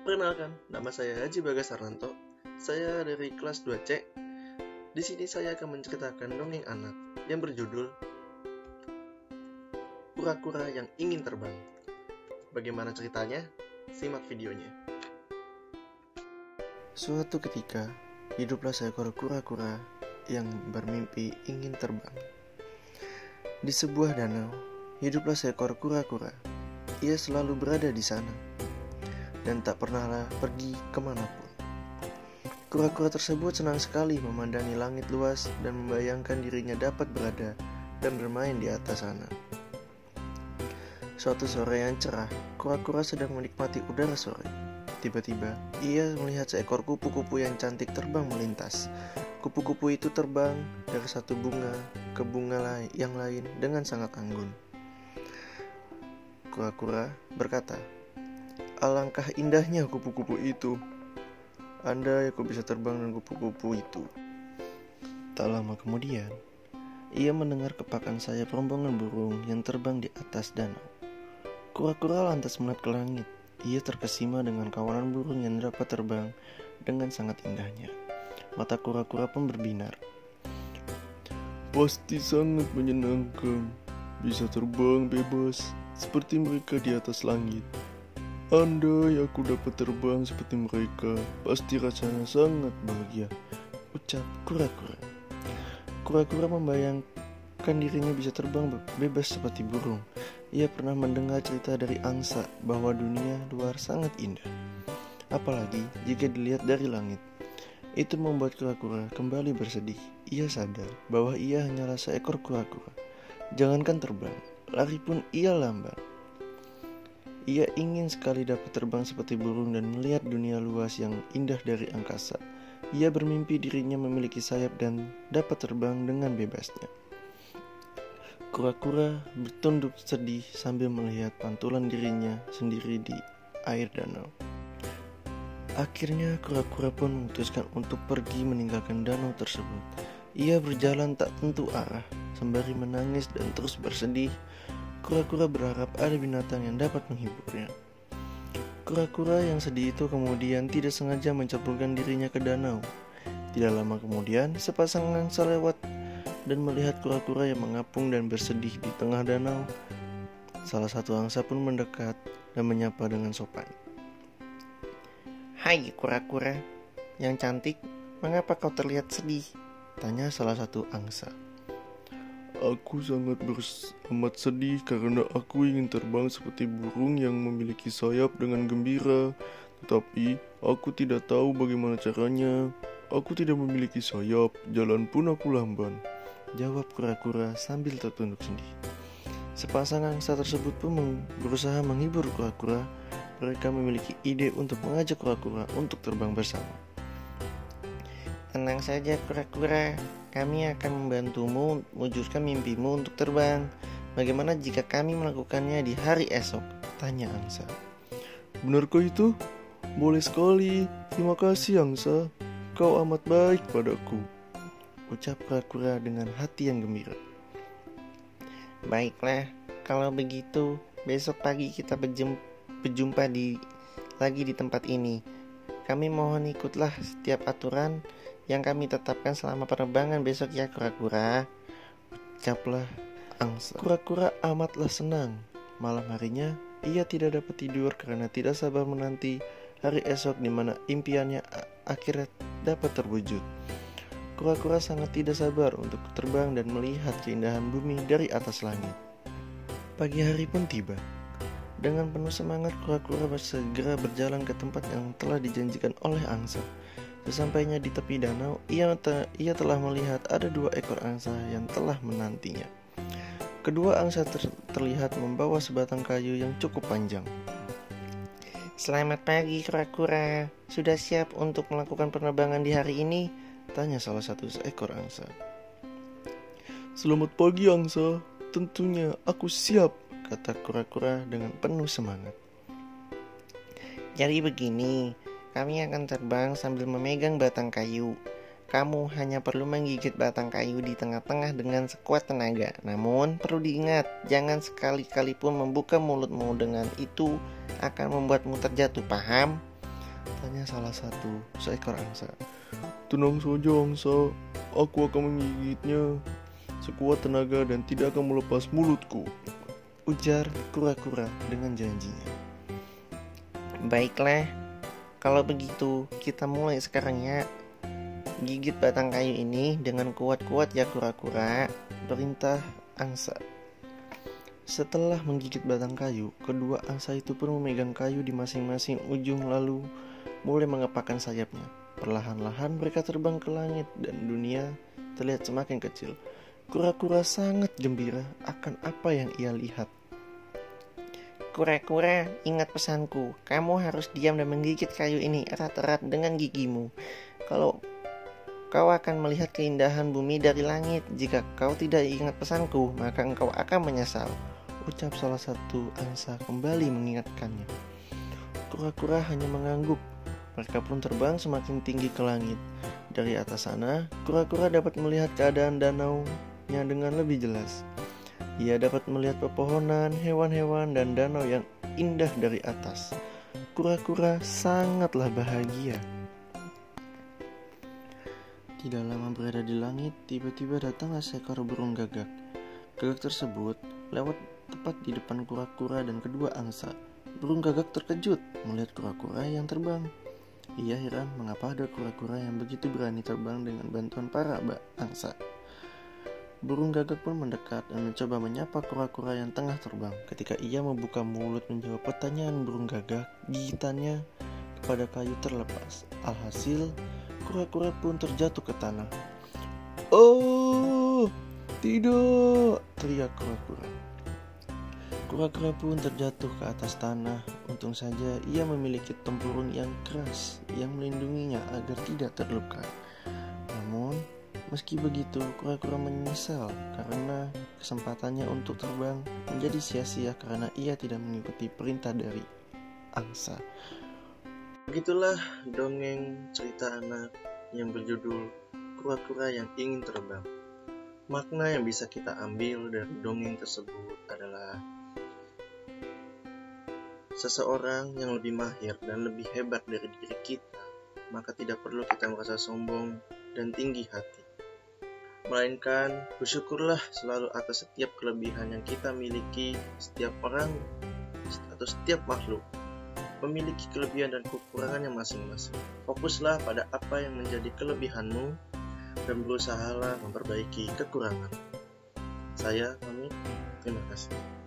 Perkenalkan, nama saya Haji Bagas Arnanto. Saya dari kelas 2C. Di sini saya akan menceritakan dongeng anak yang berjudul Kura-kura yang ingin terbang. Bagaimana ceritanya? Simak videonya. Suatu ketika, hiduplah seekor kura-kura yang bermimpi ingin terbang. Di sebuah danau, hiduplah seekor kura-kura. Ia selalu berada di sana dan tak pernahlah pergi kemanapun. Kura-kura tersebut senang sekali memandangi langit luas dan membayangkan dirinya dapat berada dan bermain di atas sana. Suatu sore yang cerah, kura-kura sedang menikmati udara sore. Tiba-tiba, ia melihat seekor kupu-kupu yang cantik terbang melintas. Kupu-kupu itu terbang dari satu bunga ke bunga yang lain dengan sangat anggun. Kura-kura berkata, "Alangkah indahnya kupu-kupu itu. Andai aku bisa terbang dengan kupu-kupu itu." Tak lama kemudian, ia mendengar kepakan sayap rombongan burung yang terbang di atas danau. Kura-kura lantas melihat ke langit. Ia terkesima dengan kawanan burung yang dapat terbang dengan sangat indahnya. Mata kura-kura pun berbinar. Pasti sangat menyenangkan bisa terbang bebas seperti mereka di atas langit. Andai aku dapat terbang seperti mereka, pasti rasanya sangat bahagia, ucap kura-kura. Kura-kura membayangkan dirinya bisa terbang bebas seperti burung. Ia pernah mendengar cerita dari angsa bahwa dunia luar sangat indah, apalagi jika dilihat dari langit. Itu membuat kura-kura kembali bersedih. Ia sadar bahwa ia hanyalah seekor kura-kura. Jangankan terbang, lari pun ia lambat. Ia ingin sekali dapat terbang seperti burung dan melihat dunia luas yang indah dari angkasa. Ia bermimpi dirinya memiliki sayap dan dapat terbang dengan bebasnya. Kura-kura bertunduk sedih sambil melihat pantulan dirinya sendiri di air danau. Akhirnya kura-kura pun memutuskan untuk pergi meninggalkan danau tersebut. Ia berjalan tak tentu arah, sembari menangis dan terus bersedih. Kura-kura berharap ada binatang yang dapat menghiburnya. Kura-kura yang sedih itu kemudian tidak sengaja menceburkan dirinya ke danau. Tidak lama kemudian, sepasang angsa lewat dan melihat kura-kura yang mengapung dan bersedih di tengah danau. Salah satu angsa pun mendekat dan menyapa dengan sopan. "Hai kura-kura yang cantik, mengapa kau terlihat sedih?" tanya salah satu angsa. Aku sangat amat sedih karena aku ingin terbang seperti burung yang memiliki sayap dengan gembira. Tetapi aku tidak tahu bagaimana caranya. Aku tidak memiliki sayap, jalan pun aku lamban, jawab kura-kura sambil tertunduk sedih. Sepasang angsa tersebut pun berusaha menghibur kura-kura. Mereka memiliki ide untuk mengajak kura-kura untuk terbang bersama. "Tenang saja kura-kura, kami akan membantumu mewujudkan mimpimu untuk terbang. Bagaimana jika kami melakukannya di hari esok?" tanya angsa. "Benarkah itu? Boleh sekali. Terima kasih angsa. Kau amat baik padaku," ucap kura-kura dengan hati yang gembira. "Baiklah, kalau begitu besok pagi kita berjumpa lagi di tempat ini. Kami mohon ikutlah setiap aturan yang kami tetapkan selama penerbangan besok ya kura-kura," ucaplah angsa. Kura-kura amatlah senang. Malam harinya, ia tidak dapat tidur karena tidak sabar menanti hari esok di mana impiannya akhirnya dapat terwujud. Kura-kura sangat tidak sabar untuk terbang dan melihat keindahan bumi dari atas langit. Pagi hari pun tiba. Dengan penuh semangat, kura-kura segera berjalan ke tempat yang telah dijanjikan oleh angsa. Sesampainya di tepi danau, ia telah melihat ada 2 ekor angsa yang telah menantinya. Kedua angsa terlihat membawa sebatang kayu yang cukup panjang. "Selamat pagi kura-kura, sudah siap untuk melakukan penerbangan di hari ini?" tanya salah satu seekor angsa. "Selamat pagi angsa, tentunya aku siap," kata kura-kura dengan penuh semangat. "Jadi begini, kami akan terbang sambil memegang batang kayu. Kamu hanya perlu menggigit batang kayu di tengah-tengah dengan sekuat tenaga. Namun perlu diingat, jangan sekali-kali pun membuka mulutmu, dengan itu akan membuatmu terjatuh, paham? Tanya salah satu seekor angsa. Tenang saja angsa, aku akan menggigitnya sekuat tenaga dan tidak akan melepas mulutku, ujar kura-kura dengan janjinya. Baiklah, kalau begitu kita mulai sekarang ya. Gigit batang kayu ini dengan kuat-kuat ya kura-kura, perintah angsa. Setelah menggigit batang kayu, kedua angsa itu pun memegang kayu di masing-masing ujung lalu mulai mengepakkan sayapnya. Perlahan-lahan mereka terbang ke langit dan dunia terlihat semakin kecil. Kura-kura sangat gembira akan apa yang ia lihat. Kura-kura, ingat pesanku, kamu harus diam dan menggigit kayu ini erat-erat dengan gigimu. Kalau kau akan melihat keindahan bumi dari langit. Jika kau tidak ingat pesanku, maka engkau akan menyesal, ucap salah satu angsa kembali mengingatkannya. Kura-kura hanya mengangguk. Mereka pun terbang semakin tinggi ke langit. Dari atas sana, kura-kura dapat melihat keadaan danaunya dengan lebih jelas. Ia dapat melihat pepohonan, hewan-hewan, dan danau yang indah dari atas. Kura-kura sangatlah bahagia. Tidak lama berada di langit, tiba-tiba datanglah seekor burung gagak. Gagak tersebut lewat tepat di depan kura-kura dan kedua angsa. Burung gagak terkejut melihat kura-kura yang terbang. Ia heran mengapa ada kura-kura yang begitu berani terbang dengan bantuan para angsa. Burung gagak pun mendekat dan mencoba menyapa kura-kura yang tengah terbang. Ketika ia membuka mulut menjawab pertanyaan burung gagak, gigitannya kepada kayu terlepas. Alhasil, kura-kura pun terjatuh ke tanah. Oh, tidak, teriak kura-kura. Kura-kura pun terjatuh ke atas tanah. Untung saja ia memiliki tempurung yang keras yang melindunginya agar tidak terluka. Namun, meski begitu, kura-kura menyesal karena kesempatannya untuk terbang menjadi sia-sia karena ia tidak mengikuti perintah dari angsa. Begitulah dongeng cerita anak yang berjudul Kura-kura yang ingin terbang. Makna yang bisa kita ambil dari dongeng tersebut adalah seseorang yang lebih mahir dan lebih hebat dari diri kita, maka tidak perlu kita merasa sombong dan tinggi hati. Melainkan bersyukurlah selalu atas setiap kelebihan yang kita miliki. Setiap orang atau setiap makhluk memiliki kelebihan dan kekurangannya masing-masing. Fokuslah pada apa yang menjadi kelebihanmu dan berusahalah memperbaiki kekurangan. Saya pamit, terima kasih.